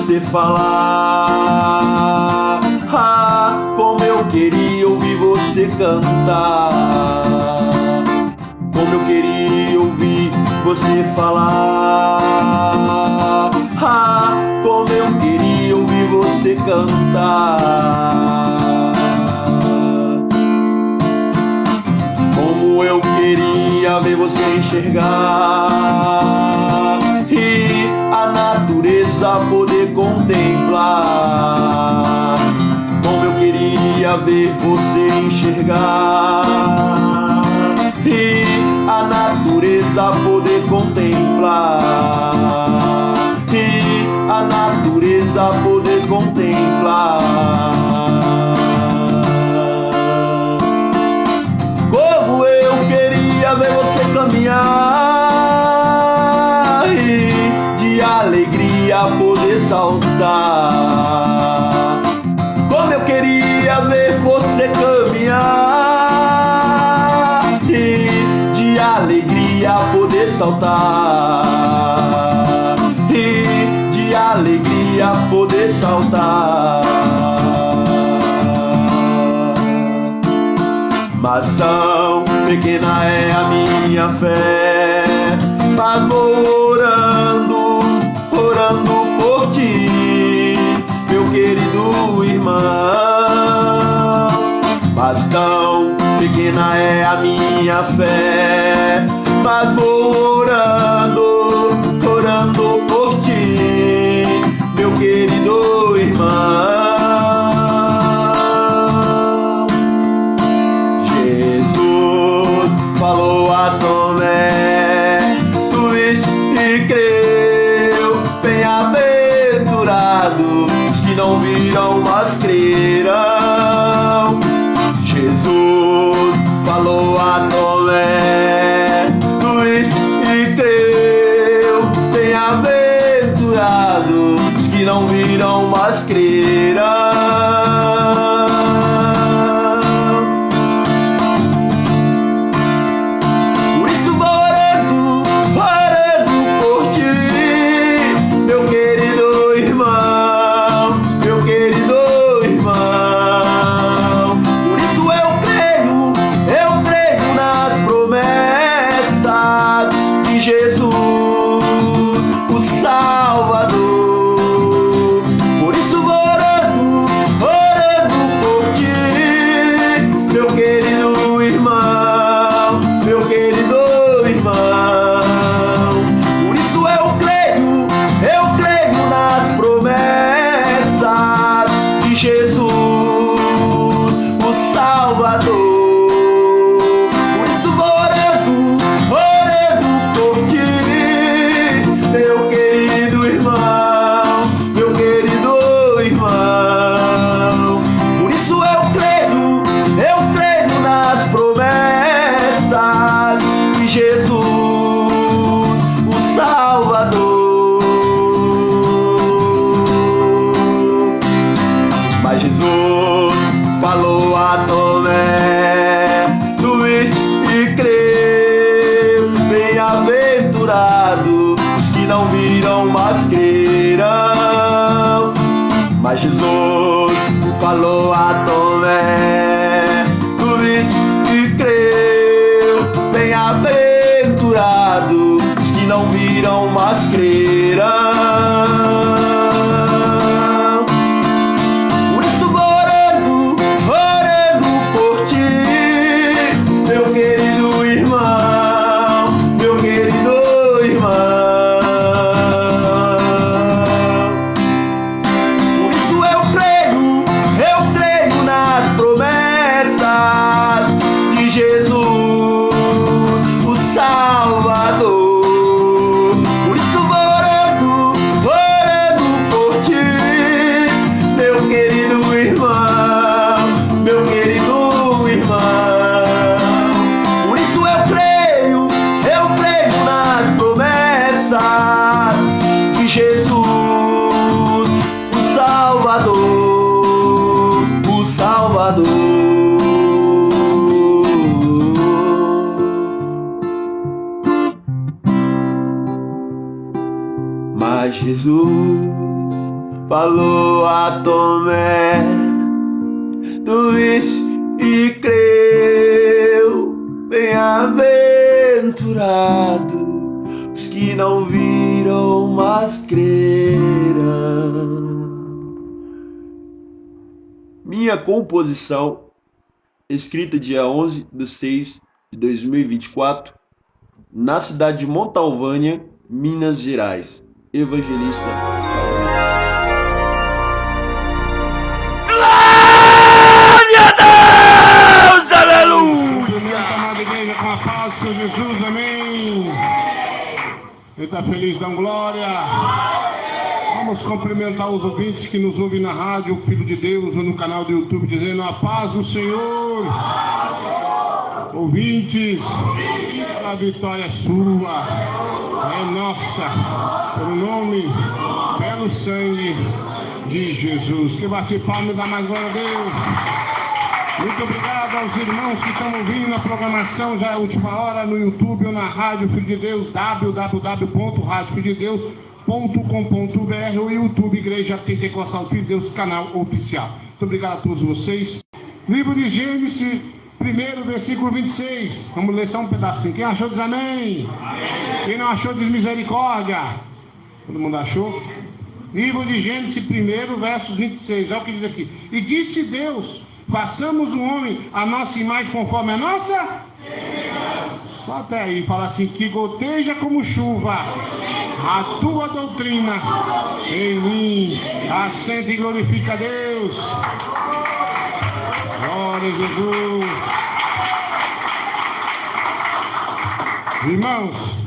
você falar. Ah, como eu queria ouvir você cantar. Como eu queria ouvir você falar. Ah, como eu queria ouvir você cantar. Como eu queria ver você enxergar e a natureza poder contemplar. Como eu queria ver você enxergar e a natureza poder contemplar. E a natureza poder contemplar. Como eu queria ver você caminhar e de alegria poder saltar. Como eu queria ver você caminhar e de alegria poder saltar. E de alegria poder saltar. Mas tão pequena é a minha fé, mas vou orando, orando por ti, meu querido irmão. Mas tão pequena é a minha fé, mas vou orando, orando por ti, meu querido irmão. Falou a Tomé, tu viste e creu, bem-aventurados os que não viram, mas crerão. Jesus falou a Tomé, tu viste e creu, bem-aventurados os que não viram, mas crerão. Mas Jesus falou a Tomé, tu viste e creu, bem-aventurados os que não viram, mas crerão. Por isso vou orando, orando por ti, meu querido irmão, meu querido irmão. Mas Jesus falou a Tomé: tu viste e creu, bem-aventurado os que não viram, mas creram. Minha composição, escrita dia 11/6/2024, na cidade de Montalvânia, Minas Gerais. Evangelista. Glória a Deus! Aleluia! Cumprimento a amada igreja com a paz do Senhor Jesus, amém. Ele está feliz, dão glória. Vamos cumprimentar os ouvintes que nos ouvem na rádio, o Filho de Deus, ou no canal do YouTube, dizendo a paz do Senhor. Ouvintes, a vitória é sua, é nossa, pelo nome, pelo sangue de Jesus. Que bate palma e dá mais glória a Deus. Muito obrigado aos irmãos que estão ouvindo na programação, já é a última hora, no YouTube ou na Rádio Filho de Deus, www.radiofilhodedeus.com.br ou YouTube Igreja Pentecostal Filho de Deus, canal oficial. Muito obrigado a todos vocês. Livro de Gênesis, 1º versículo 26. Vamos ler só um pedacinho. Quem achou diz amém. Quem não achou diz misericórdia. Todo mundo achou? Livro de Gênesis 1º, versos 26. Olha o que diz aqui. E disse Deus: façamos o homem a nossa imagem conforme a nossa. Só até aí, fala assim: que goteja como chuva a tua doutrina em mim, assenta e glorifica a Deus. Glória a Jesus. Irmãos,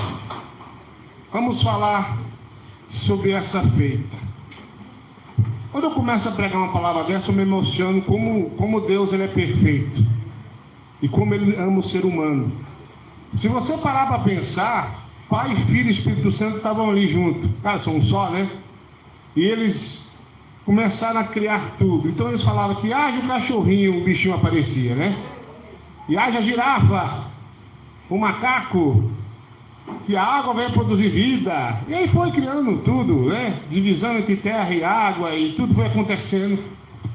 vamos falar sobre essa feita. Quando eu começo a pregar uma palavra dessa, eu me emociono como Deus ele é perfeito e como Ele ama o ser humano. Se você parar para pensar, Pai, Filho e Espírito Santo estavam ali junto. Cara, são um só, né? E eles começaram a criar tudo. Então eles falavam que haja o cachorrinho, o bichinho aparecia, né? E haja a girafa, o macaco, que a água vai produzir vida. E aí foi criando tudo, né? Divisão entre terra e água, e tudo foi acontecendo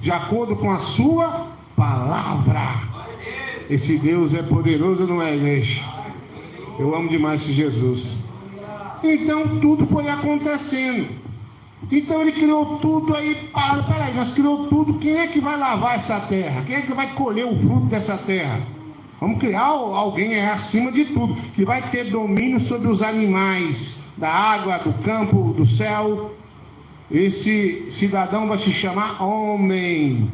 de acordo com a sua palavra. Esse Deus é poderoso, não é, igreja? Eu amo demais esse Jesus. Então tudo foi acontecendo. Então ele criou tudo aí. Peraí, nós criou tudo. Quem é que vai lavar essa terra? Quem é que vai colher o fruto dessa terra? Vamos criar alguém acima de tudo, que vai ter domínio sobre os animais, da água, do campo, do céu. Esse cidadão vai se chamar homem.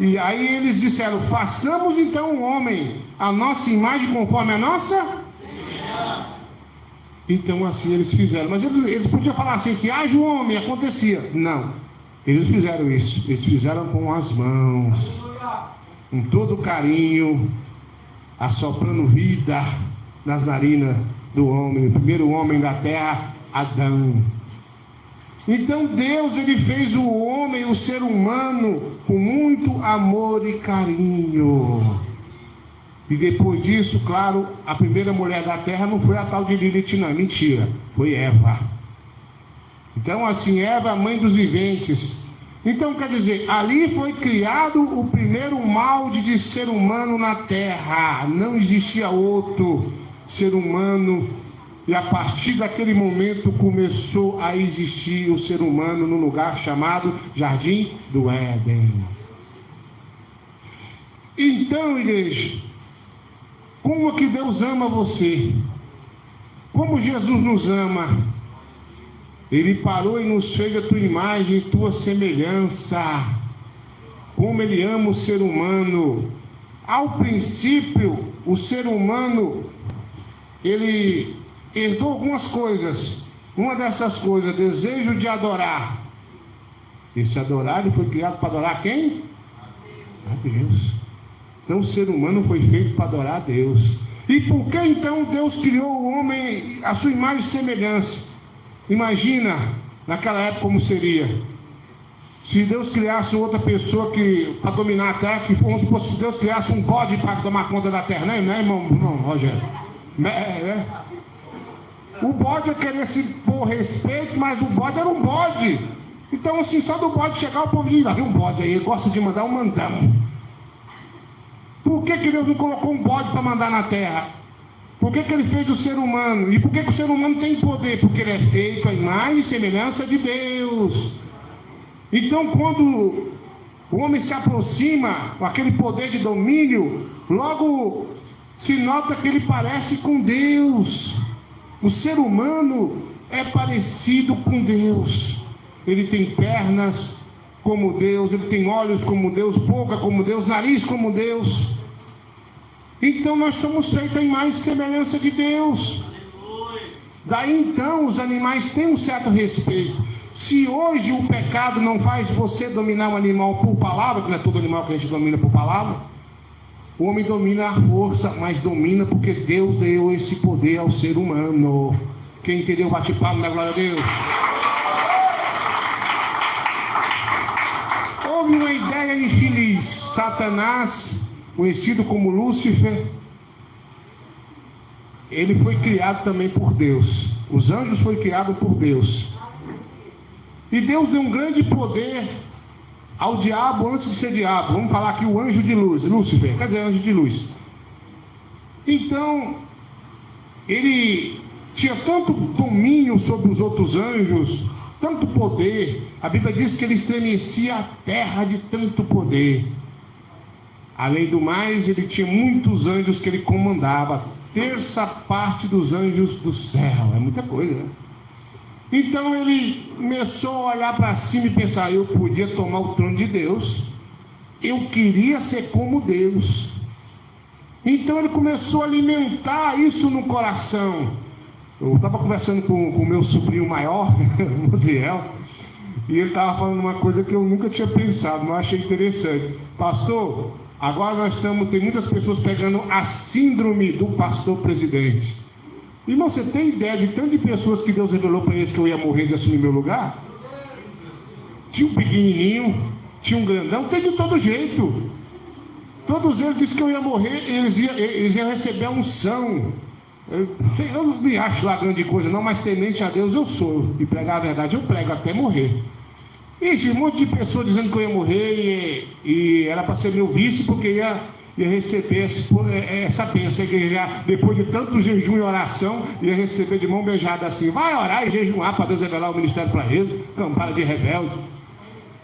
E aí eles disseram: façamos então o homem a nossa imagem conforme a nossa. Então assim eles fizeram. Mas eles podiam falar assim, que haja o homem, acontecia. Não, eles fizeram isso. Eles fizeram com as mãos, com todo carinho, assoprando vida nas narinas do homem, o primeiro homem da terra, Adão. Então Deus ele fez o homem, o ser humano, com muito amor e carinho. E depois disso, claro, a primeira mulher da terra não foi a tal de Lilith, não, mentira, foi Eva. Então assim, Eva, a mãe dos viventes. Então quer dizer, ali foi criado o primeiro molde de ser humano na terra. Não existia outro ser humano. E a partir daquele momento começou a existir o ser humano no lugar chamado Jardim do Éden. Então, igreja, como que Deus ama você? Como Jesus nos ama? Ele parou e nos fez a tua imagem e tua semelhança. Como Ele ama o ser humano. Ao princípio, o ser humano, ele herdou algumas coisas. Uma dessas coisas, desejo de adorar. Esse adorar, ele foi criado para adorar quem? A Deus. Então o ser humano foi feito para adorar a Deus. E por que então Deus criou o homem a sua imagem e semelhança? Imagina naquela época como seria. Se Deus criasse outra pessoa para dominar a terra, que vamos supor, se Deus criasse um bode para tomar conta da terra, não é, irmão? Não, Rogério. O bode eu queria se pôr respeito, mas o bode era um bode. Então, assim, só do bode chegar, o povo diz: viu um bode aí, ele gosta de mandar, mandamos. Por que Deus não colocou um bode para mandar na terra? Por que Ele fez o ser humano? E por que o ser humano tem poder? Porque ele é feito à imagem e semelhança de Deus. Então, quando o homem se aproxima com aquele poder de domínio, logo se nota que ele parece com Deus. O ser humano é parecido com Deus. Ele tem pernas como Deus, ele tem olhos como Deus, boca como Deus, nariz como Deus. Então nós somos feitos em imagem e semelhança de Deus. Daí então os animais têm um certo respeito. Se hoje o pecado não faz você dominar o animal por palavra, que não é todo animal que a gente domina por palavra, o homem domina a força, mas domina porque Deus deu esse poder ao ser humano. Quem entendeu, bate palma da glória a Deus. Houve uma ideia infeliz. Satanás, conhecido como Lúcifer, ele foi criado também por Deus. Os anjos foram criados por Deus. E Deus deu um grande poder ao diabo antes de ser diabo. Vamos falar aqui o anjo de luz, Lúcifer, quer dizer anjo de luz. Então, ele tinha tanto domínio sobre os outros anjos, tanto poder. A Bíblia diz que ele estremecia a terra de tanto poder. Além do mais, ele tinha muitos anjos que ele comandava. Terça parte dos anjos do céu. É muita coisa, né? Então ele começou a olhar para cima e pensar: eu podia tomar o trono de Deus. Eu queria ser como Deus. Então ele começou a alimentar isso no coração. Eu estava conversando com o meu sobrinho maior, o Modriel, e ele estava falando uma coisa que eu nunca tinha pensado, mas achei interessante. Pastor, agora tem muitas pessoas pegando a síndrome do pastor presidente. Irmão, você tem ideia de tantas pessoas que Deus revelou para eles que eu ia morrer de assumir meu lugar? Tinha um pequenininho, tinha um grandão, tem de todo jeito. Todos eles disseram que eu ia morrer, eles iam receber a unção. Eu não me acho lá grande coisa não, mas temente a Deus eu sou. E pregar a verdade eu prego até morrer. Ixi, um monte de pessoas dizendo que eu ia morrer e era para ser meu vice, porque ia receber essa bênção. A igreja, depois de tanto jejum e oração, ia receber de mão beijada assim: vai orar e jejuar para Deus revelar o ministério para eles, campara de rebelde.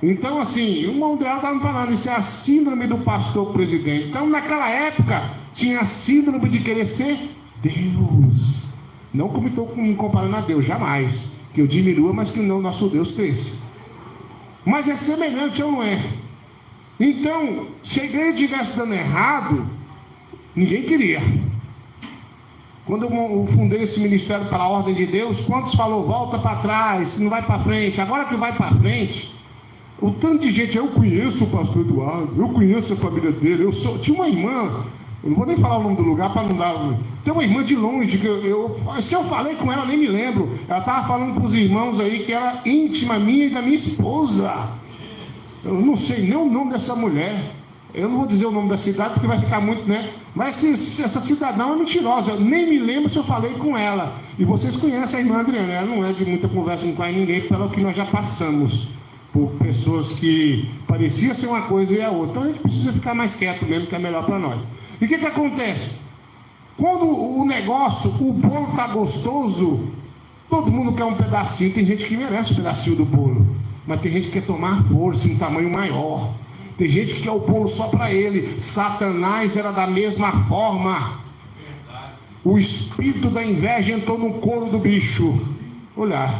Então, assim, o irmão dela estava me falando: isso é a síndrome do pastor presidente. Então, naquela época, tinha a síndrome de querer ser Deus. Não como estou me comparando a Deus, jamais. Que eu diminua, mas que não nosso Deus cresça. Mas é semelhante ou não é? Então, se a igreja estivesse dando errado, ninguém queria. Quando eu fundei esse ministério para a ordem de Deus, quantos falou: volta para trás, não vai para frente? Agora que vai para frente, o tanto de gente: eu conheço o pastor Eduardo, eu conheço a família dele, tinha uma irmã, eu não vou nem falar o nome do lugar para não dar. Tem uma irmã de longe, que se eu falei com ela, eu nem me lembro. Ela estava falando para os irmãos aí que era íntima minha e da minha esposa. Eu não sei nem o nome dessa mulher. Eu não vou dizer o nome da cidade porque vai ficar muito, né? Mas essa cidadã é mentirosa. Eu nem me lembro se eu falei com ela. E vocês conhecem a irmã Adriana. Ela não é de muita conversa com ninguém, pelo que nós já passamos por pessoas que parecia ser uma coisa e a outra. Então a gente precisa ficar mais quieto mesmo, que é melhor para nós. E o que acontece? Quando o negócio, o bolo está gostoso, todo mundo quer um pedacinho. Tem gente que merece um pedacinho do bolo, mas tem gente que quer tomar força em um tamanho maior. Tem gente que quer o bolo só para ele. Satanás era da mesma forma. O espírito da inveja entrou no couro do bicho. Olha,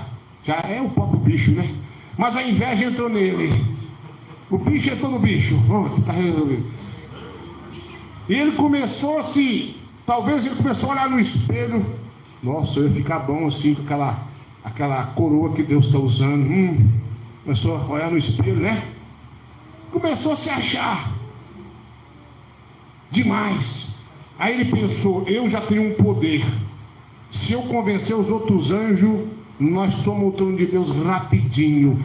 já é o próprio bicho, né? Mas a inveja entrou nele. O bicho entrou no bicho. Tá resolvido. E ele começou assim. Talvez ele começou a olhar no espelho. Nossa, eu ia ficar bom assim com aquela coroa que Deus está usando. Começou a olhar no espelho, né? Começou a se achar demais. Aí ele pensou: eu já tenho um poder. Se eu convencer os outros anjos, nós tomamos o trono de Deus rapidinho.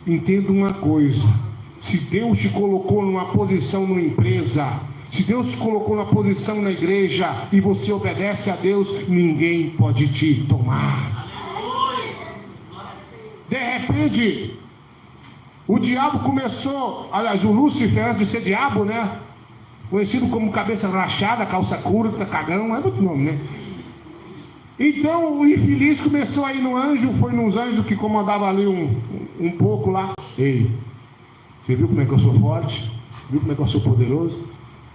Entenda uma coisa: se Deus te colocou numa posição numa empresa, se Deus te colocou numa posição na igreja e você obedece a Deus, ninguém pode te tomar. De repente, O diabo começou, aliás, o Lúcifer, antes de ser diabo, né? Conhecido como cabeça rachada, calça curta, cagão, é muito nome, né? Então o infeliz começou a ir no anjo, foi nos anjos que comandava ali um pouco lá. Ei, você viu como é que eu sou forte? Viu como é que eu sou poderoso?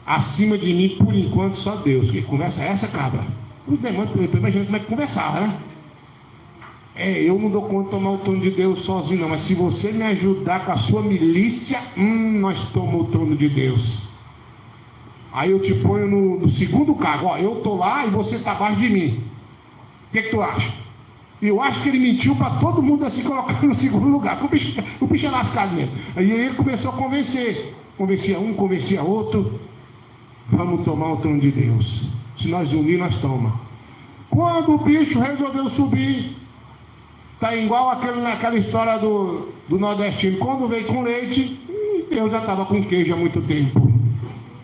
Acima de mim, por enquanto, só Deus. Que conversa é essa, cabra? Os demônios, eu estou imaginando como é que conversava, né? Eu não dou conta de tomar o trono de Deus sozinho, não. Mas se você me ajudar com a sua milícia, nós tomamos o trono de Deus. Aí eu te ponho no segundo cargo. Ó, eu estou lá e você está abaixo de mim. O que tu acha? Eu acho que ele mentiu para todo mundo assim, colocando no segundo lugar. O bicho é lascado mesmo. Aí ele começou a convencer. Convencia um, convencia outro. Vamos tomar o trono de Deus. Se nós unir, nós tomamos. Quando o bicho resolveu subir, tá igual naquela história do nordestino. Quando veio com leite, Deus já estava com queijo há muito tempo.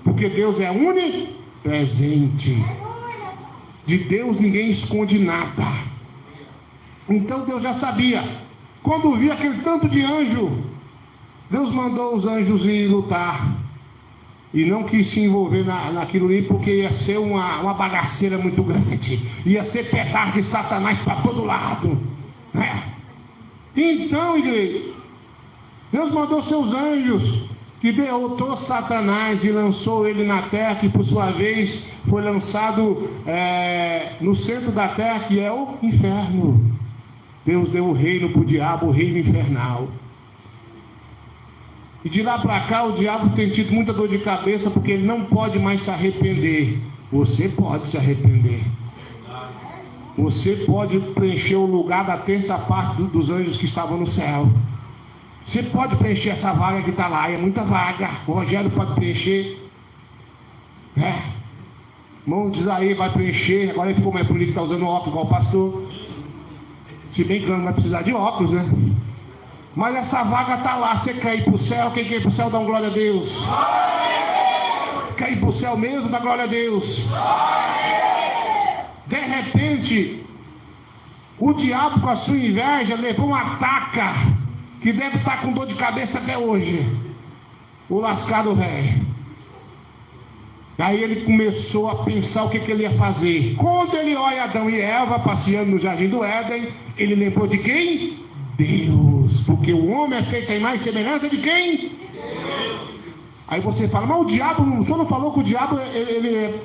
Porque Deus é onipresente. De Deus ninguém esconde nada. Então Deus já sabia. Quando viu aquele tanto de anjo, Deus mandou os anjos ir lutar. E não quis se envolver naquilo ali, porque ia ser uma bagaceira muito grande. Ia ser petardo de Satanás para todo lado, né? Então, igreja, Deus mandou seus anjos, que derrotou Satanás e lançou ele na terra, que por sua vez foi lançado no centro da terra, que é o inferno. Deus deu o reino para o diabo, o reino infernal. E de lá para cá o diabo tem tido muita dor de cabeça, porque ele não pode mais se arrepender. Você pode se arrepender. Você pode preencher o lugar da terça parte dos anjos que estavam no céu. Você pode preencher essa vaga que está lá, é muita vaga. O Rogério pode preencher. Irmão de Isaí vai preencher. Agora ele ficou mais bonito, está usando óculos igual o pastor. Se bem que não vai precisar de óculos, né? Mas essa vaga está lá. Você quer ir para o céu? Quem quer ir para o céu, dá uma glória a Deus. Quer ir para o céu mesmo? Dá glória a Deus. De repente, o diabo, com a sua inveja, levou uma taca, que deve estar com dor de cabeça até hoje. O lascado velho. Aí ele começou a pensar o que ele ia fazer. Quando ele olha Adão e Eva passeando no jardim do Éden, ele lembrou de quem? Deus. Porque o homem é feito em imagem e semelhança de quem? Deus. Aí você fala, mas o diabo, o senhor não falou que o diabo ele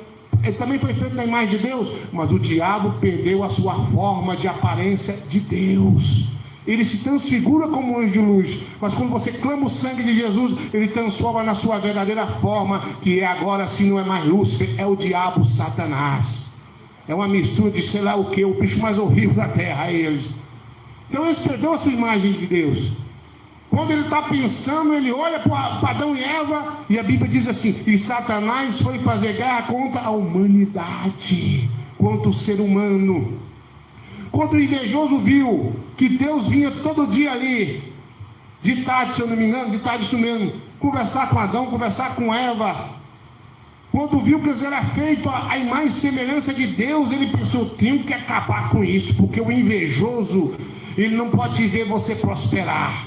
também foi feito na imagem de Deus? Mas o diabo perdeu a sua forma de aparência de Deus. Ele se transfigura como um anjo de luz, mas quando você clama o sangue de Jesus, ele transforma na sua verdadeira forma, que é agora sim, não é mais Lúcifer, é o diabo Satanás. É uma mistura de sei lá o que, o bicho mais horrível da terra, eles. Então eles perderam a sua imagem de Deus. Quando ele está pensando, ele olha para Adão e Eva, e a Bíblia diz assim, e Satanás foi fazer guerra contra a humanidade, contra o ser humano. Quando o invejoso viu que Deus vinha todo dia ali, de tarde, se eu não me engano, de tarde isso mesmo, conversar com Adão, conversar com Eva. Quando viu que eles eram feitos a imagem e semelhança de Deus, ele pensou, tenho que acabar com isso, porque o invejoso, ele não pode ver você prosperar.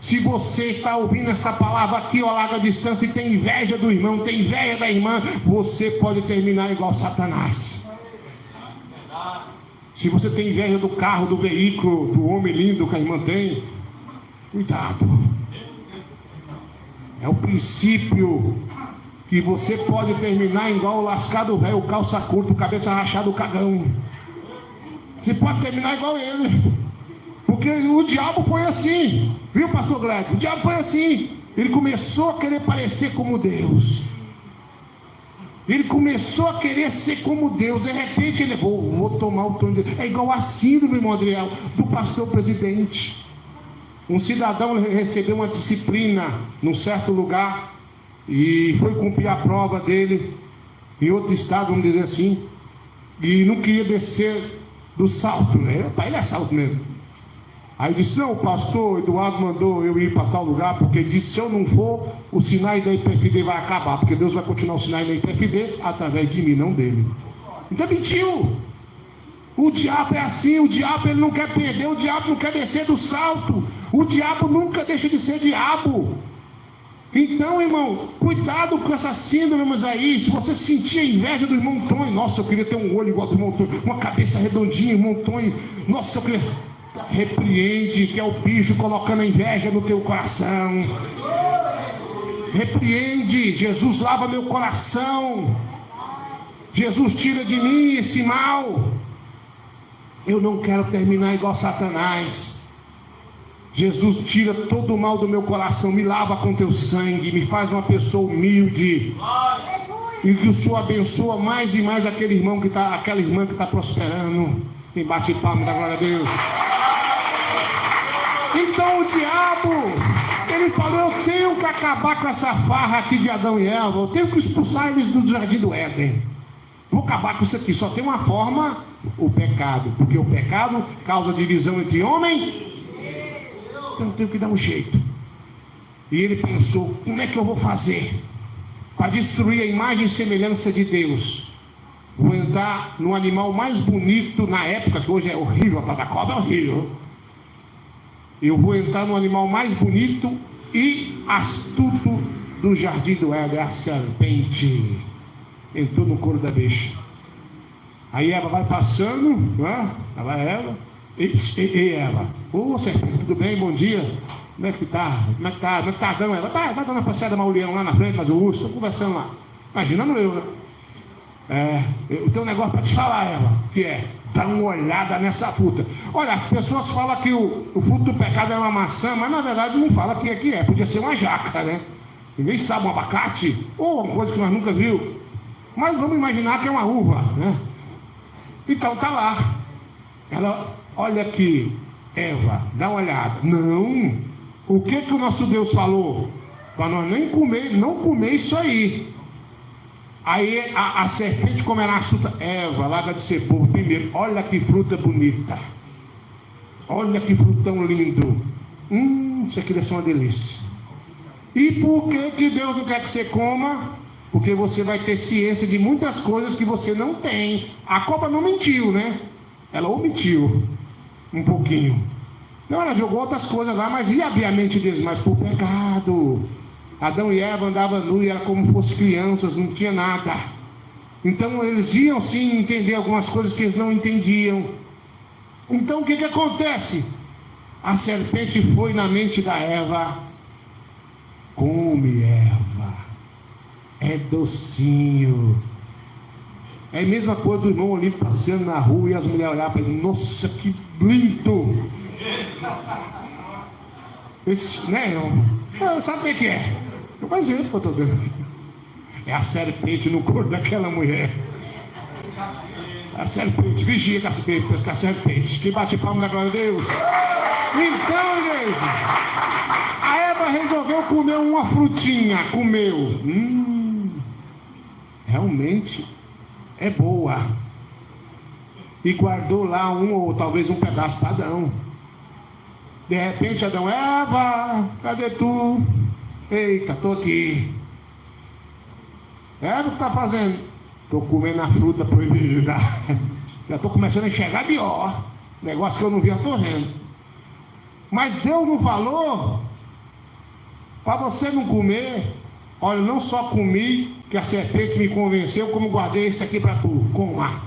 Se você está ouvindo essa palavra aqui, ó, larga a distância, e tem inveja do irmão, tem inveja da irmã, você pode terminar igual Satanás. Se você tem inveja do carro, do veículo, do homem lindo que a irmã tem, cuidado. É o princípio que você pode terminar igual o lascado velho, o calça curta, o cabeça rachada, o cagão. Você pode terminar igual ele. Porque o diabo foi assim. Viu, pastor Gleber? O diabo foi assim. Ele começou a querer parecer como Deus. Ele começou a querer ser como Deus. De repente ele vou tomar o trono de Deus. É igual a síndrome, irmão Adriel, do pastor presidente. Um cidadão recebeu uma disciplina num certo lugar e foi cumprir a prova dele em outro estado, vamos dizer assim, e não queria descer do salto, né? Para ele é salto mesmo. Aí disse, não, o pastor Eduardo mandou eu ir para tal lugar, porque disse, se eu não for, o sinal da IPFD vai acabar, porque Deus vai continuar o sinal da IPFD através de mim, não dele. Então mentiu. O diabo é assim, o diabo ele não quer perder, o diabo não quer descer do salto. O diabo nunca deixa de ser diabo. Então, irmão, cuidado com essas síndromes aí. Se você sentir a inveja do irmão Tonho, nossa, eu queria ter um olho igual do irmão Tonho, uma cabeça redondinha, irmão Tonho, nossa, eu queria... Repreende, que é o bicho colocando a inveja no teu coração. Repreende. Jesus lava meu coração. Jesus tira de mim esse mal. Eu não quero terminar igual Satanás. Jesus tira todo o mal do meu coração, me lava com teu sangue, me faz uma pessoa humilde. E que o Senhor abençoa mais e mais aquele irmão que está, aquela irmã que está prosperando. Quem bate palma da glória a Deus. Então o diabo, ele falou: eu tenho que acabar com essa farra aqui de Adão e Eva, eu tenho que expulsar eles do jardim do Éden. Vou acabar com isso aqui. Só tem uma forma: o pecado, porque o pecado causa divisão entre homem. Então eu tenho que dar um jeito. E ele pensou: como é que eu vou fazer para destruir a imagem e semelhança de Deus? Vou entrar no animal mais bonito na época, que hoje é horrível, a tal da cobra é horrível. Eu vou entrar no animal mais bonito e astuto do jardim do Éden, a serpente. Entrou no couro da bicha. Aí Eva vai passando, né? Ela é Eva. E Eva: ô serpente, tudo bem? Bom dia. Como é que tá? Como é que tá Adão? Ela vai dando uma passeada Mauleão lá na frente, mas o urso, tô conversando lá. Imaginando eu, né? Eu tenho um negócio para te falar, Eva, que é: dá uma olhada nessa fruta. Olha, as pessoas falam que o fruto do pecado é uma maçã, mas na verdade não fala o que é. Podia ser uma jaca, né? Ninguém sabe, um abacate, ou uma coisa que nós nunca viu. Mas vamos imaginar que é uma uva, né? Então tá lá. Ela: olha aqui, Eva, dá uma olhada. Não. O que o nosso Deus falou? Para nós nem comer, não comer isso aí. Aí a serpente comerá a fruta. Eva, larga de ser bobo. Primeiro, olha que fruta bonita. Olha que frutão lindo. Isso aqui deve ser uma delícia. E por que Deus não quer que você coma? Porque você vai ter ciência de muitas coisas que você não tem. A cobra não mentiu, né? Ela omitiu um pouquinho. Então ela jogou outras coisas lá, mas ia abrir a mente deles, mas por pecado. Adão e Eva andavam nu e era como fossem crianças, não tinha nada. Então eles iam sim entender algumas coisas que eles não entendiam. Então o que acontece? A serpente foi na mente da Eva: come, Eva, é docinho. É a mesma coisa do irmão ali passeando na rua e as mulheres olhavam para ele: nossa, que lindo. Esse, né, sabe o que é? Eu exemplo que eu estou dando. É a serpente no corpo daquela mulher. A serpente, vigia com a serpente. Que bate palma na glória de Deus. Então, igreja, a Eva resolveu comer uma frutinha. Comeu. Realmente é boa. E guardou lá um ou talvez um pedaço para Adão. De repente Adão: Eva, cadê tu? Eita, tô aqui. Eva, o que tá fazendo? Tô comendo a fruta proibida. Já tô começando a enxergar pior. Negócio que eu não vi, eu tô vendo. Mas Deus não falou para você não comer. Olha, eu não só comi, que a serpente me convenceu, como guardei isso aqui para tu. Coma.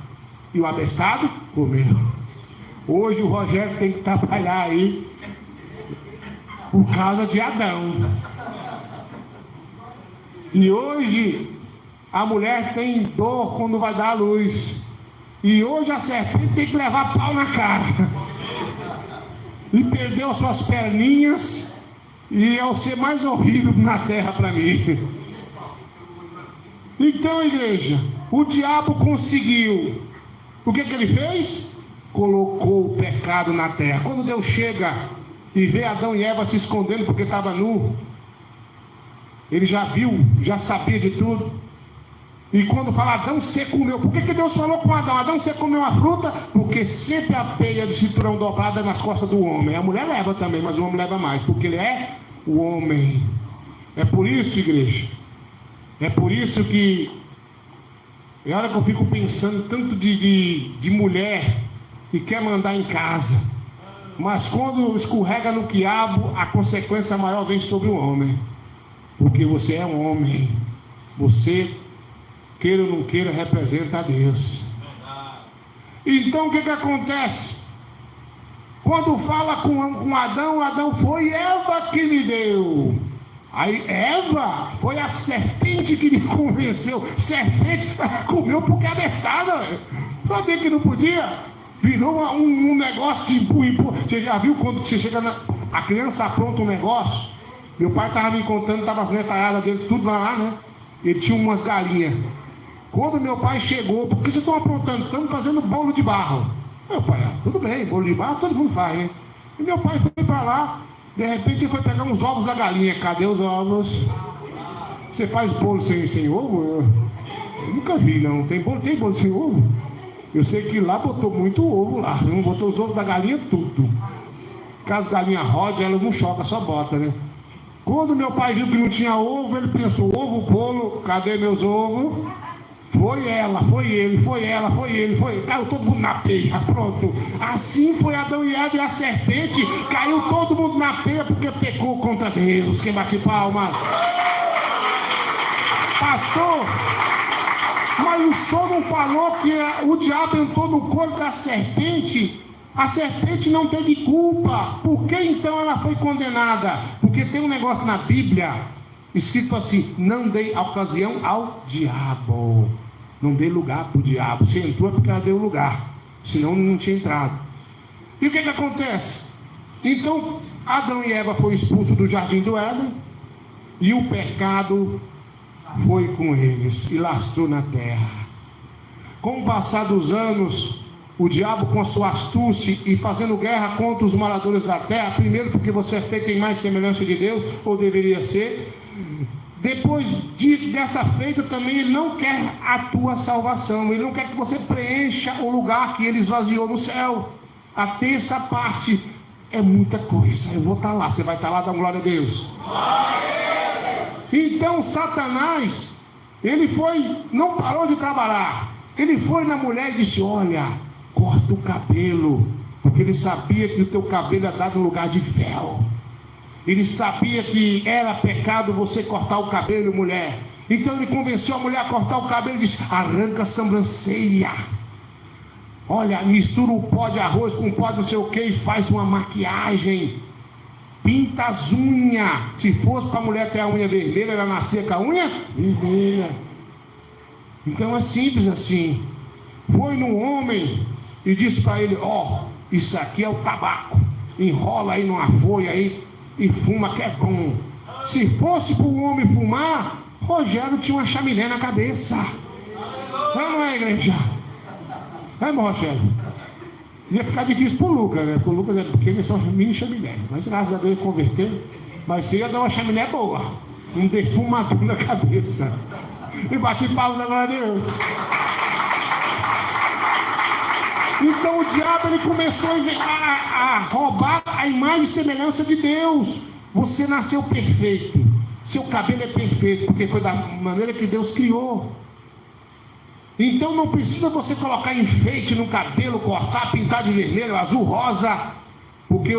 E o abestado comeu. Hoje o Rogério tem que trabalhar aí por causa de Adão. E hoje a mulher tem dor quando vai dar a luz. E hoje a serpente tem que levar pau na cara. E perdeu as suas perninhas. E é o ser mais horrível na terra para mim. Então, igreja, o diabo conseguiu. O que ele fez? Colocou o pecado na terra. Quando Deus chega e vê Adão e Eva se escondendo porque estava nu, ele já viu, já sabia de tudo. E quando fala Adão, você comeu. Por que Deus falou com Adão? Adão, você comeu a fruta? Porque sempre a peia de cinturão dobrada é nas costas do homem. A mulher leva também, mas o homem leva mais, porque ele é o homem. É por isso, igreja, é por isso que é hora que eu fico pensando tanto de mulher que quer mandar em casa. Mas quando escorrega no quiabo, a consequência maior vem sobre o homem. Porque você é um homem. Você, queira ou não queira, representa a Deus. Então o que acontece? Quando fala com Adão, Adão foi Eva que me deu. Aí Eva foi a serpente que me convenceu. Serpente comeu porque é bestada. Sabia que não podia? Virou um negócio de empurra. Você já viu quando você chega a criança apronta um negócio? Meu pai estava me contando, estava as netalhadas dele, tudo lá, né? Ele tinha umas galinhas. Quando meu pai chegou, por que vocês estão aprontando? Estamos fazendo bolo de barro. Meu pai, tudo bem, bolo de barro todo mundo faz, né? E meu pai foi para lá, de repente ele foi pegar uns ovos da galinha. Cadê os ovos? Você faz bolo sem ovo? Eu nunca vi, não. Tem bolo sem ovo? Eu sei que lá botou muito ovo lá. Não botou os ovos da galinha, tudo. Caso a galinha rode, elas não chocam, só bota, né? Quando meu pai viu que não tinha ovo, ele pensou, ovo, bolo, cadê meus ovos? Foi ela, foi ele, foi ela, foi ele, foi ele. Caiu todo mundo na peia, pronto. Assim foi Adão e Eva e a serpente. Caiu todo mundo na peia porque pecou contra Deus. Quem bate palma? Pastor, mas o senhor não falou que o diabo entrou no corpo da serpente? A serpente não teve culpa. Por que então ela foi condenada? Porque tem um negócio na Bíblia escrito assim: não dei ocasião ao diabo. Não dei lugar para o diabo. Se entrou é porque ela deu lugar, senão não tinha entrado. E o que acontece? Então Adão e Eva foram expulsos do jardim do Éden, e o pecado foi com eles e lastrou na terra. Com o passar dos anos, o diabo, com a sua astúcia e fazendo guerra contra os moradores da terra, primeiro porque você é feito em imagem e semelhança de Deus, ou deveria ser. Depois dessa feita também, ele não quer a tua salvação. Ele não quer que você preencha o lugar que ele esvaziou no céu. A terça parte é muita coisa. Eu vou estar lá, você vai estar lá, dá glória a Deus. Então Satanás, ele não parou de trabalhar. Ele foi na mulher e disse: olha, corta o cabelo, porque ele sabia que o teu cabelo é dado no lugar de véu. Ele sabia que era pecado você cortar o cabelo, mulher. Então ele convenceu a mulher a cortar o cabelo e disse: arranca a sobrancelha. Olha, mistura o pó de arroz com pó de não sei o que e faz uma maquiagem. Pinta as unhas. Se fosse para a mulher ter a unha vermelha, ela nascia com a unha vermelha. Então é simples assim. Foi no homem e disse para ele: ó, isso aqui é o tabaco. Enrola aí numa folha aí e fuma, que é bom. Se fosse para o homem fumar, Rogério tinha uma chaminé na cabeça. Não é, igreja? É, Rogério? Ia ficar difícil para o Lucas, né? Porque o Lucas é pequeno, é só mini chaminé. Mas graças a Deus ele converteu. Mas você ia dar uma chaminé boa, um defumador na cabeça. E bate palma da glória a Deus. Então o diabo, ele começou a roubar a imagem e semelhança de Deus. Você nasceu perfeito, seu cabelo é perfeito, porque foi da maneira que Deus criou. Então não precisa você colocar enfeite no cabelo, cortar, pintar de vermelho, azul, rosa, porque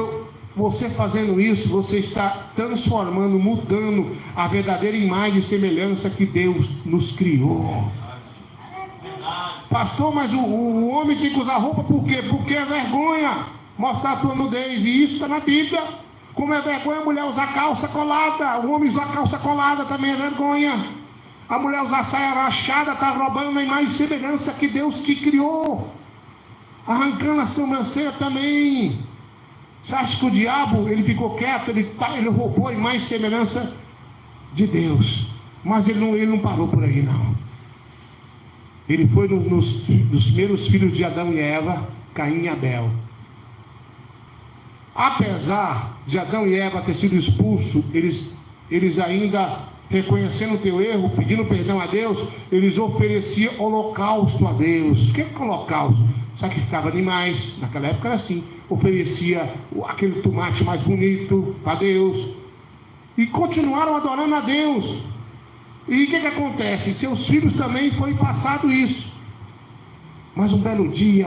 você fazendo isso, você está transformando, mudando a verdadeira imagem e semelhança que Deus nos criou. Pastor, mas o homem tem que usar roupa por quê? Porque é vergonha mostrar a tua nudez, e isso está na Bíblia. Como é vergonha a mulher usar calça colada, o homem usar calça colada também é vergonha. A mulher usar saia rachada está roubando a imagem e semelhança que Deus te criou, arrancando a sobrancelha também. Você acha que o diabo, ele ficou quieto, ele roubou a imagem e semelhança de Deus, mas ele não parou por aí não. Ele foi nos primeiros filhos de Adão e Eva, Caim e Abel. Apesar de Adão e Eva ter sido expulsos, eles ainda, reconhecendo o teu erro, pedindo perdão a Deus, eles ofereciam holocausto a Deus. O que é holocausto? Sacrificava animais, naquela época era assim. Oferecia aquele tomate mais bonito a Deus. E continuaram adorando a Deus. E o que acontece? Seus filhos também foi passado isso. Mas um belo dia,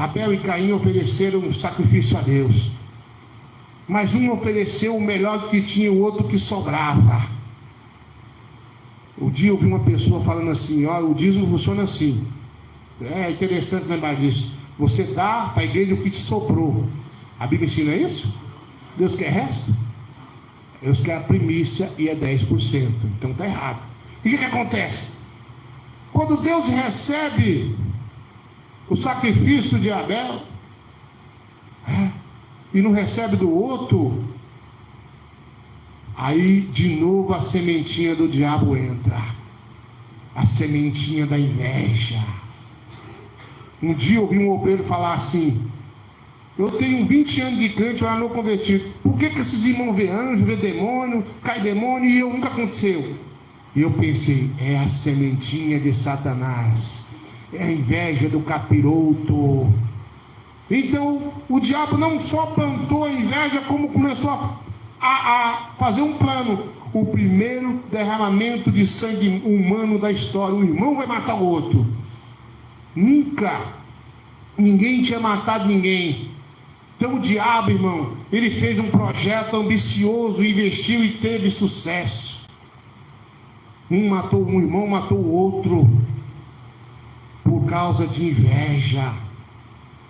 Abel e Caim ofereceram um sacrifício a Deus, mas um ofereceu o melhor do que tinha, o outro que sobrava. Um dia eu vi uma pessoa falando assim: olha, o dízimo funciona assim. É interessante lembrar disso. Você dá para a igreja o que te sobrou. A Bíblia ensina isso? Deus quer resto? Deus quer a primícia e é 10%. Então está errado. E o que acontece? Quando Deus recebe o sacrifício de Abel e não recebe do outro, aí de novo a sementinha do diabo entra, a sementinha da inveja. Um dia eu ouvi um obreiro falar assim: eu tenho 20 anos de crente, eu não convertido, por que esses irmãos vê anjo, vê demônio, cai demônio e eu nunca aconteceu? E eu pensei: é a sementinha de Satanás, é a inveja do capiroto. Então o diabo não só plantou a inveja, como começou a fazer um plano. O primeiro derramamento de sangue humano da história, um irmão vai matar o outro. Nunca ninguém tinha matado ninguém. Então o diabo, irmão, ele fez um projeto ambicioso, investiu e teve sucesso. Um matou um irmão, matou o outro por causa de inveja.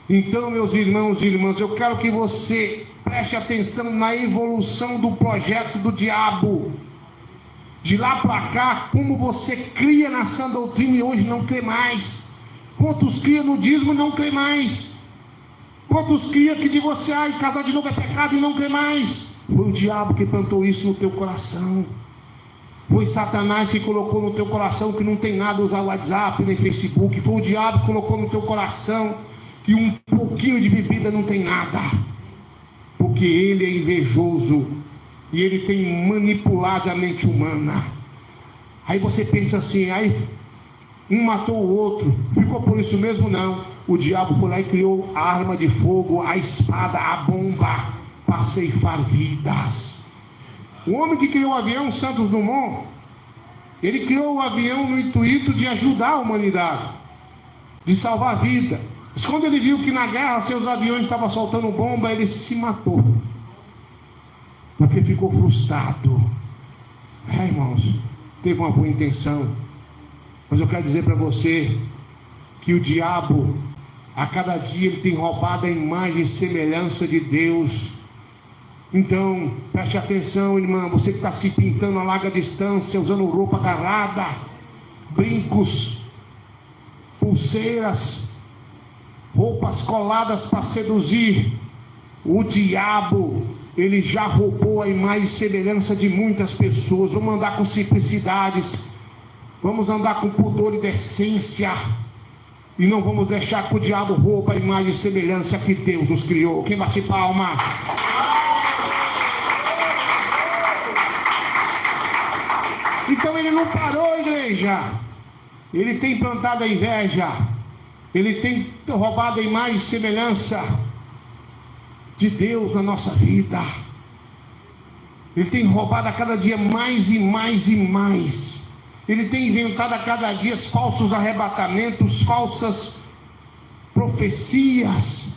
Então, meus irmãos e irmãs, eu quero que você preste atenção na evolução do projeto do diabo. De lá para cá, como você cria na sã doutrina e hoje não crê mais. Quantos cria no dízimo e não crê mais? Quantos cria que de você, casar de novo é pecado e não crê mais? Foi o diabo que plantou isso no teu coração. Foi Satanás que colocou no teu coração que não tem nada a usar o WhatsApp nem Facebook. Foi o diabo que colocou no teu coração que um pouquinho de bebida não tem nada. Porque ele é invejoso e ele tem manipulado a mente humana. Aí você pensa assim: aí um matou o outro, ficou por isso mesmo? Não. O diabo foi lá e criou a arma de fogo, a espada, a bomba, para ceifar vidas. O homem que criou o avião, Santos Dumont, ele criou o avião no intuito de ajudar a humanidade, de salvar a vida. Mas quando ele viu que na guerra seus aviões estavam soltando bomba, ele se matou, porque ficou frustrado. Irmãos, teve uma boa intenção, mas eu quero dizer para você que o diabo, a cada dia, ele tem roubado a imagem e semelhança de Deus. Então, preste atenção, irmã, você que está se pintando a larga distância, usando roupa agarrada, brincos, pulseiras, roupas coladas para seduzir. O diabo, ele já roubou a imagem e semelhança de muitas pessoas. Vamos andar com simplicidades, vamos andar com pudor e decência, e não vamos deixar que o diabo rouba a imagem e semelhança que Deus nos criou. Quem bate palma? Então ele não parou, igreja. Ele tem plantado a inveja, ele tem roubado a imagem e semelhança de Deus na nossa vida. Ele tem roubado a cada dia mais e mais e mais. Ele tem inventado a cada dia falsos arrebatamentos, falsas profecias.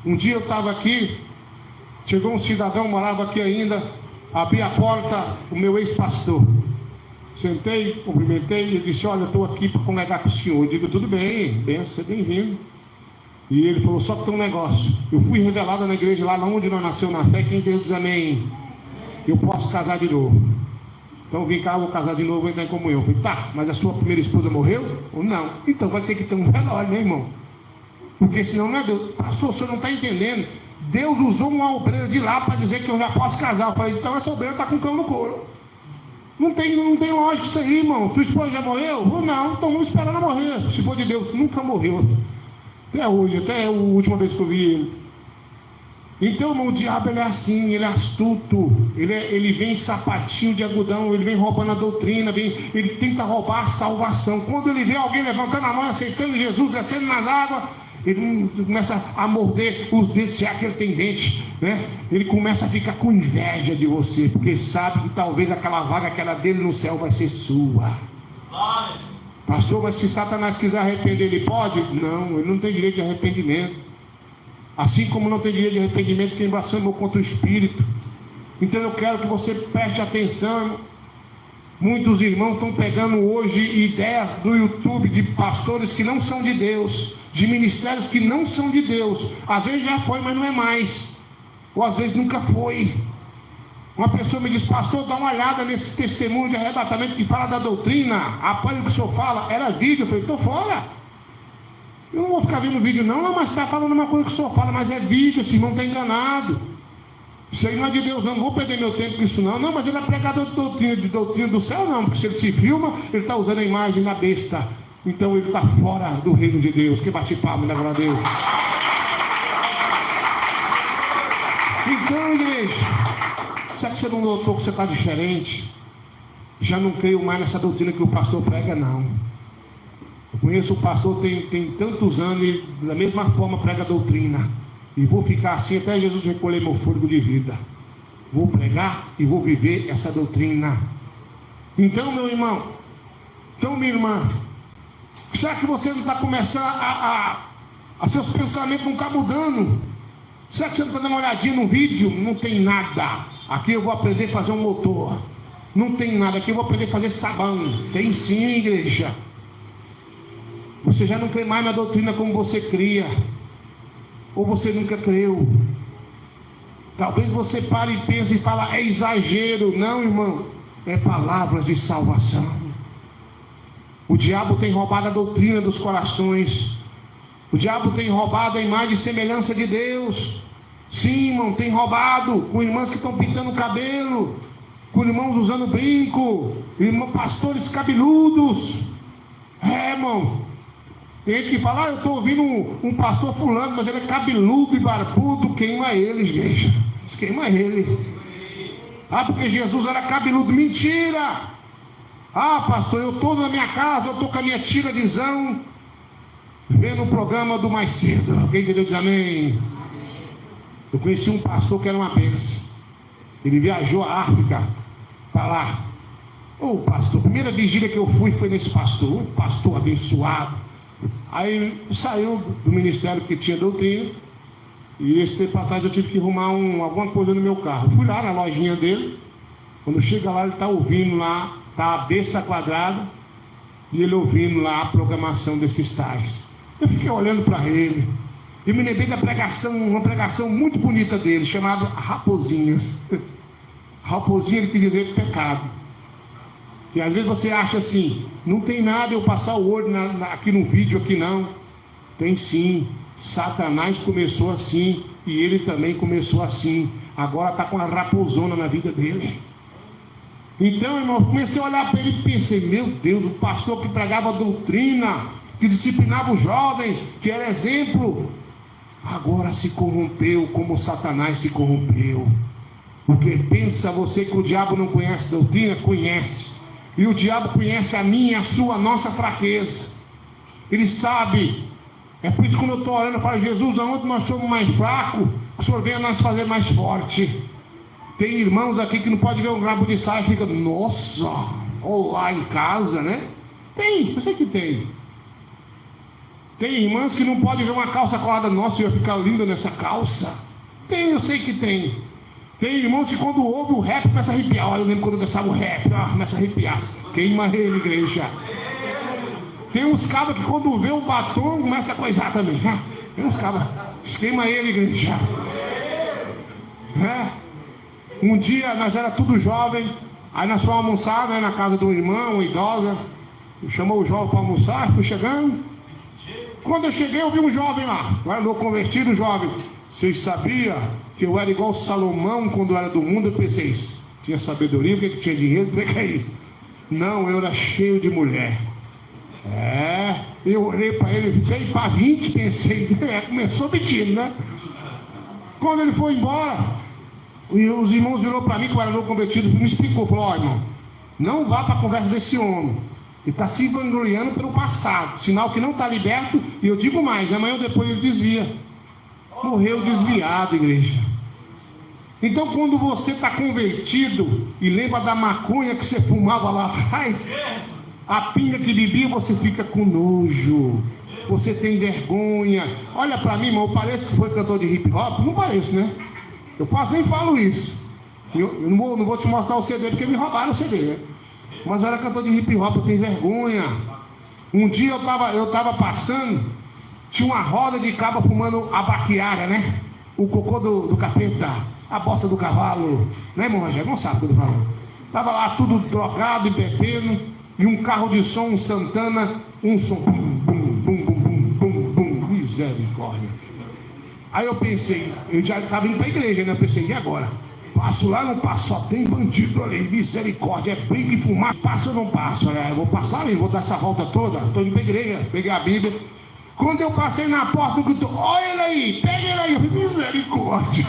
Um dia eu estava aqui, chegou um cidadão, morava aqui ainda, abri a porta, o meu ex-pastor. Sentei, cumprimentei, ele disse: olha, eu estou aqui para congregar com o senhor. Eu digo: tudo bem, benção, seja bem-vindo. E ele falou: só que tem um negócio. Eu fui revelado na igreja lá onde nós nasceu na fé. Quem Deus diz amém? Eu posso casar de novo. Então vim cá, vou casar de novo, vou entrar em comunhão. Eu falei: tá, mas a sua primeira esposa morreu? Ou não? Então vai ter que ter um velório, meu irmão. Porque senão não é Deus. Pastor, o senhor não está entendendo. Deus usou uma obreira de lá para dizer que eu já posso casar. Eu falei: então essa obreira está com cão no couro. Não tem lógica isso aí, irmão. Tua esposa já morreu? Ou não? Então vamos esperar ela morrer. Se for de Deus, nunca morreu. Até hoje, até a última vez que eu vi ele. Então, irmão, o diabo ele é assim, ele é astuto. Ele vem sapatinho de algodão, ele vem roubando a doutrina, ele tenta roubar a salvação. Quando ele vê alguém levantando a mão, aceitando Jesus, descendo nas águas, ele começa a morder os dentes, se é que ele tem dente, né? Ele começa a ficar com inveja de você, porque sabe que talvez aquela vaga que era dele no céu vai ser sua. Pastor, mas se Satanás quiser arrepender, ele pode? Não, ele não tem direito de arrependimento. Assim como não tem direito de arrependimento quem blasfemou contra o Espírito. Então eu quero que você preste atenção. Muitos irmãos estão pegando hoje ideias do YouTube de pastores que não são de Deus, de ministérios que não são de Deus. Às vezes já foi, mas não é mais. Ou às vezes nunca foi. Uma pessoa me diz: pastor, dá uma olhada nesse testemunho de arrebatamento que fala da doutrina. Apoio o que o senhor fala. Era vídeo. Eu falei: estou fora. Eu não vou ficar vendo vídeo não, mas está falando uma coisa que o senhor fala, mas é vídeo, esse irmão está enganado. Isso aí não é de Deus, não vou perder meu tempo com isso não. Não, mas ele é pregador de doutrina do céu, não, porque se ele se filma, ele está usando a imagem da besta. Então ele está fora do reino de Deus. Que bate palma, glória a Deus. Então, igreja, será que você não notou que você está diferente? Já não creio mais nessa doutrina que o pastor prega, não. Eu conheço o pastor tem tantos anos e da mesma forma prega a doutrina. E vou ficar assim até Jesus recolher meu fôlego de vida. Vou pregar e vou viver essa doutrina. Então, meu irmão, então, minha irmã, será que você não está começando a seus pensamentos não estão mudando? Será que você não está dando uma olhadinha no vídeo? Não tem nada. Aqui eu vou aprender a fazer um motor. Não tem nada. Aqui eu vou aprender a fazer sabão. Tem sim, igreja. Você já não crê mais na doutrina como você cria. Ou você nunca creu. Talvez você pare e pense e fale: é exagero. Não, irmão, é palavras de salvação. O diabo tem roubado a doutrina dos corações. O diabo tem roubado a imagem e semelhança de Deus. Sim, irmão, tem roubado. Com irmãs que estão pintando o cabelo, com irmãos usando brinco, pastores cabeludos. Irmão, tem gente que fala: eu estou ouvindo um pastor fulano, mas ele é cabeludo e barbudo. Queima ele, igreja. Queima ele. Porque Jesus era cabeludo. Mentira. Pastor, eu estou na minha casa, eu estou com a minha tiradizão, vendo o programa do Mais Cedo. Alguém entendeu? Diz amém. Eu conheci um pastor que era uma benção. Ele viajou à África para lá. Pastor, a primeira vigília que eu fui foi nesse pastor. Um pastor abençoado. Aí saiu do ministério que tinha doutrina. E esse tempo atrás eu tive que arrumar alguma coisa no meu carro. Fui lá na lojinha dele. Quando chega lá, ele está ouvindo lá, está a besta quadrada. E ele ouvindo lá a programação desses tais. Eu fiquei olhando para ele. E me lembrei da pregação, uma pregação muito bonita dele, chamada Raposinhas. Raposinha, ele quer dizer pecado. E às vezes você acha assim: não tem nada eu passar o olho aqui no vídeo, aqui não. Tem sim. Satanás começou assim, e ele também começou assim. Agora está com a raposona na vida dele. Então, irmão, comecei a olhar para ele e pensei: meu Deus, o pastor que pregava doutrina, que disciplinava os jovens, que era exemplo, agora se corrompeu como Satanás se corrompeu. Porque pensa você que o diabo não conhece doutrina? Conhece. E o diabo conhece a minha, a sua, a nossa fraqueza. Ele sabe. É por isso que quando eu estou orando, eu falo: Jesus, aonde nós somos mais fracos, o Senhor venha nos fazer mais forte. Tem irmãos aqui que não pode ver um rabo de saia e fica: nossa, ou lá em casa, né? Tem, eu sei que tem. Tem irmãs que não pode ver uma calça colada: nossa, eu ia ficar linda nessa calça. Tem, eu sei que tem. Tem irmãos que quando ouve o rap começa a arrepiar. Olha, eu lembro quando eu dançava o rap, começa a arrepiar. Queima ele, igreja. Tem uns cabas que quando vê o batom começa a coisar também. Tem uns cabas, queima ele, igreja. Um dia nós era tudo jovem. Aí nós fomos almoçar, na casa de um irmão, uma idosa. Chamou o jovem para almoçar, fui chegando. Quando eu cheguei, eu vi um jovem lá. Guardou convertido, jovem. Vocês sabiam que eu era igual Salomão quando eu era do mundo? Eu pensei: isso. Tinha sabedoria, porque tinha dinheiro, como é que é isso? Não, eu era cheio de mulher. Eu olhei para ele, feio para 20, pensei, começou mentindo, né? Quando ele foi embora, os irmãos virou para mim, que eu era novo convertido, me explicou, falou: irmão, não vá para a conversa desse homem. Ele está se vangloriando pelo passado, sinal que não está liberto. E eu digo mais, amanhã ou depois ele desvia. Morreu desviado, igreja. Então, quando você está convertido e lembra da maconha que você fumava lá atrás, A pinga que bebia, você fica com nojo. Você tem vergonha. Olha pra mim, irmão, eu pareço que foi cantor de hip hop? Não pareço, né? Eu quase nem falo isso. Eu não vou te mostrar o CD porque me roubaram o CD, né? Mas eu era cantor de hip hop, eu tenho vergonha. Um dia eu tava passando, tinha uma roda de cabra fumando a baquiara, né? O cocô do capeta, a bosta do cavalo. Né, irmão Rogério? Não sabe o que eu tô falando. Tava lá tudo drogado e bebendo, e um carro de som, um Santana, um som, bum, bum, bum, bum, bum, bum, bum, misericórdia. Aí eu pensei, eu já estava indo para a igreja, né? Eu pensei, e agora? Passo lá, não passo, só tem bandido ali, misericórdia, é briga e fumar, passo ou não passo? Eu vou passar ali, vou dar essa volta toda, estou indo para a igreja, peguei a Bíblia. Quando eu passei na porta, olha ele aí, pega ele aí, eu falei, misericórdia.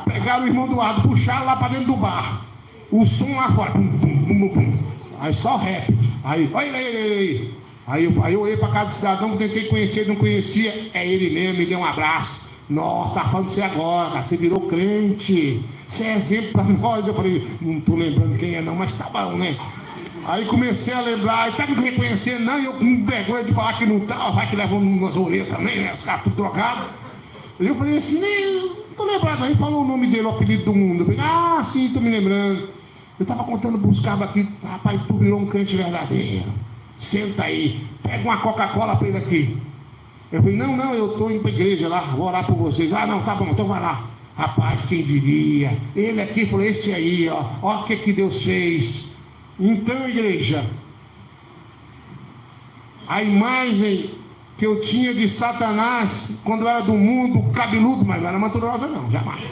Pegaram o irmão do lado, puxaram lá para dentro do bar, o som lá fora, pum, pum, pum, pum. Aí só rap, aí, olha ele aí. Aí eu olhei para cada cidadão, tentei conhecer, não conhecia, é ele mesmo, me deu um abraço. Nossa, tá falando de você agora, você virou crente, você é exemplo para nós. Eu falei, não tô lembrando quem é não, mas tá bom, né? Aí comecei a lembrar, e tá me reconhecendo, não, e eu com vergonha de falar que não tá, vai que leva umas orelhas também, né? Os caras tudo drogados. Eu falei assim, nem tô lembrado, aí falou o nome dele, o apelido do mundo. Eu falei, ah, sim, tô me lembrando. Eu tava contando pros cabos aqui, rapaz, tu virou um crente verdadeiro. Senta aí, pega uma Coca-Cola para ele aqui. Eu falei, não, eu estou indo para a igreja lá, vou orar por vocês. Ah, não, tá bom, então vai lá. Rapaz, quem diria? Ele aqui falou, esse aí, ó o que Deus fez. Então, igreja, a imagem que eu tinha de Satanás, quando eu era do mundo, cabeludo, mas não era maturosa não, jamais.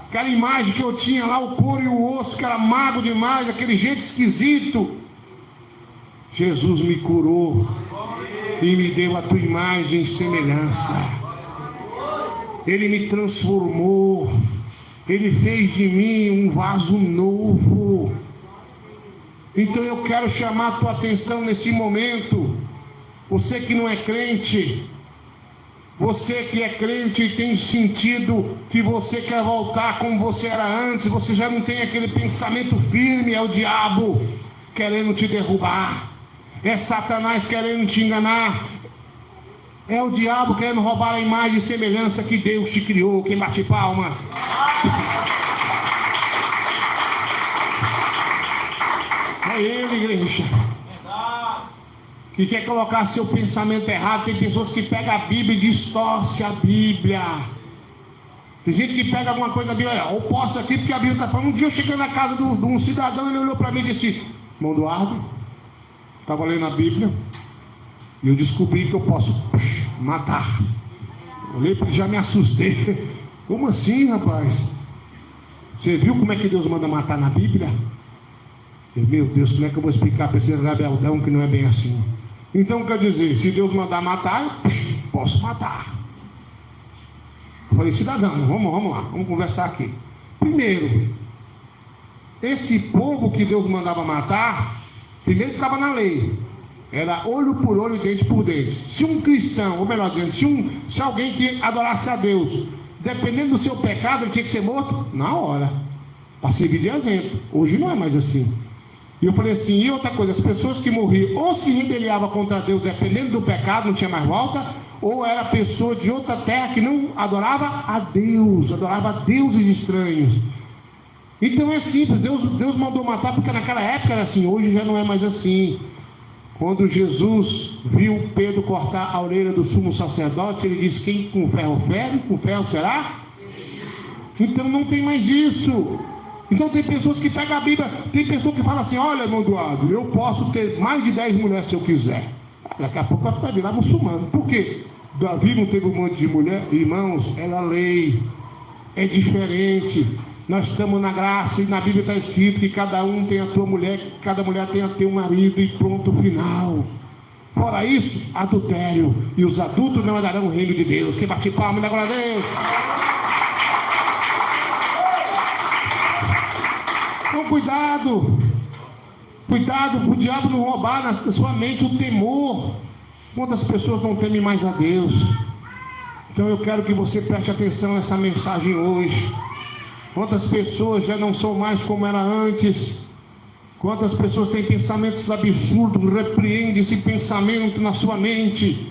Aquela imagem que eu tinha lá, o couro e o osso, que era magro demais, aquele jeito esquisito. Jesus me curou e me deu a tua imagem e semelhança. Ele me transformou. Ele fez de mim um vaso novo. Então eu quero chamar a tua atenção nesse momento. Você que não é crente, você que é crente e tem sentido que você quer voltar como você era antes, você já não tem aquele pensamento firme, é o diabo querendo te derrubar. É Satanás querendo te enganar. É o diabo querendo roubar a imagem e semelhança que Deus te criou. Quem bate palmas? É ele, igreja, que quer colocar seu pensamento errado. Tem pessoas que pegam a Bíblia e distorcem a Bíblia. Tem gente que pega alguma coisa da Bíblia, eu posso aqui porque a Bíblia está falando. Um dia eu cheguei na casa de um cidadão, ele olhou para mim e disse, irmão Eduardo, estava lendo a Bíblia e eu descobri que eu posso matar. Olhei para ele, já me assustei. Como assim, rapaz? Você viu como é que Deus manda matar na Bíblia? Meu Deus, como é que eu vou explicar para esse rebeldão que não é bem assim? Então quer dizer, se Deus mandar matar, eu posso matar. Eu falei, cidadão, vamos lá, vamos conversar aqui. Primeiro, esse povo que Deus mandava matar, primeiro estava na lei, era olho por olho e dente por dente. Se um cristão, ou melhor dizendo, se alguém que adorasse a Deus, dependendo do seu pecado, ele tinha que ser morto na hora, para servir de exemplo. Hoje não é mais assim. E eu falei assim, e outra coisa, as pessoas que morriam ou se rebeliavam contra Deus, dependendo do pecado, não tinha mais volta, ou era pessoa de outra terra que não adorava a Deus, adorava a deuses estranhos. Então é simples, Deus mandou matar porque naquela época era assim, hoje já não é mais assim. Quando Jesus viu Pedro cortar a orelha do sumo sacerdote, ele disse, quem com ferro fere, com ferro será? Então não tem mais isso. Então tem pessoas que pegam a Bíblia, tem pessoa que fala assim, olha, irmão Eduardo, eu posso ter mais de 10 mulheres se eu quiser. Daqui a pouco vai virar muçulmano. Por quê? Davi não teve um monte de mulher? Irmãos, é a lei, é diferente. Nós estamos na graça e na Bíblia está escrito que cada um tem a tua mulher, cada mulher tem a teu marido e pronto, final. Fora isso, adultério. E os adultos não herdarão o reino de Deus. Quem bate palma, dá glória a Deus. Então cuidado para o diabo não roubar na sua mente o temor. Quantas pessoas não temem mais a Deus? Então eu quero que você preste atenção nessa mensagem hoje. Quantas pessoas já não são mais como era antes? Quantas pessoas têm pensamentos absurdos? Repreende esse pensamento na sua mente.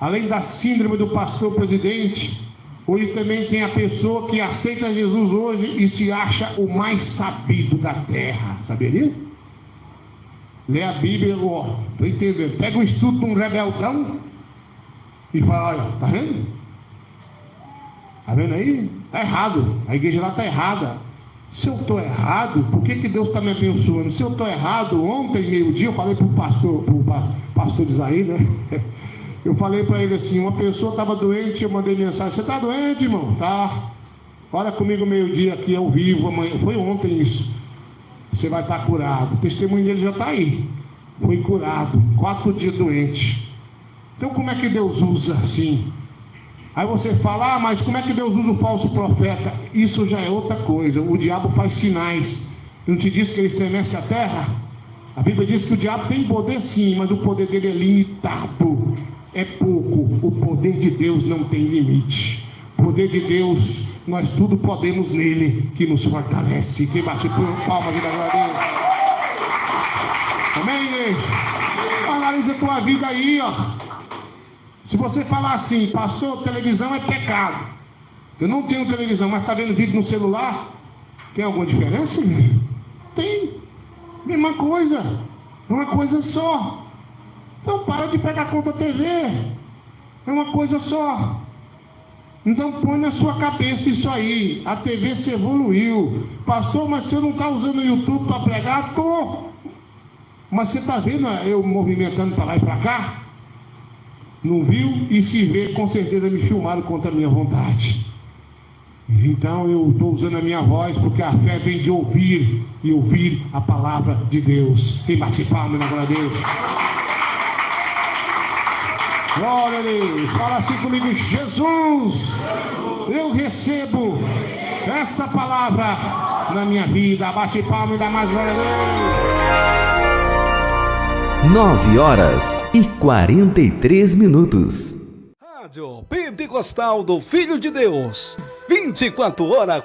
Além da síndrome do pastor presidente, hoje também tem a pessoa que aceita Jesus hoje e se acha o mais sabido da terra. Saberia? Lê a Bíblia, ó, tô entendendo. Pega o estudo de um rebeldão e fala, olha, tá vendo? Tá vendo aí? Tá errado. A igreja lá tá errada. Se eu estou errado, por que Deus está me abençoando? Se eu estou errado, ontem, meio-dia, eu falei para o pastor Isaí, né? Eu falei para ele assim, uma pessoa estava doente, eu mandei mensagem, você está doente, irmão? Tá. Olha comigo meio-dia aqui ao vivo, amanhã. Foi ontem isso. Você vai estar curado. O testemunho dele já está aí. Foi curado, 4 dias doente. Então como é que Deus usa assim? Aí você fala, mas como é que Deus usa o falso profeta? Isso já é outra coisa. O diabo faz sinais. Não te disse que ele estremece a terra? A Bíblia diz que o diabo tem poder sim, mas o poder dele é limitado. É pouco. O poder de Deus não tem limite. O poder de Deus, nós tudo podemos nele, que nos fortalece. Quem bate por palmas e dá glória a Deus. Amém, igreja? Analisa a tua vida aí, ó. Se você falar assim, pastor, televisão é pecado. Eu não tenho televisão, mas está vendo vídeo no celular? Tem alguma diferença? Tem. Mesma coisa. Uma coisa só. Então para de pegar conta TV. É uma coisa só. Então põe na sua cabeça isso aí. A TV se evoluiu. Pastor, mas você não está usando o YouTube para pregar? Estou. Mas você está vendo eu movimentando para lá e para cá? Não viu? E se vê, com certeza me filmaram contra a minha vontade. Então eu estou usando a minha voz, porque a fé vem de ouvir e ouvir a palavra de Deus. Quem bate palma na glória a Deus? Glória a Deus. Fala assim comigo, Jesus, eu recebo essa palavra na minha vida. Bate palma e dá mais glória a Deus. 9h43. Rádio Pentecostal do Filho de Deus, 24 horas.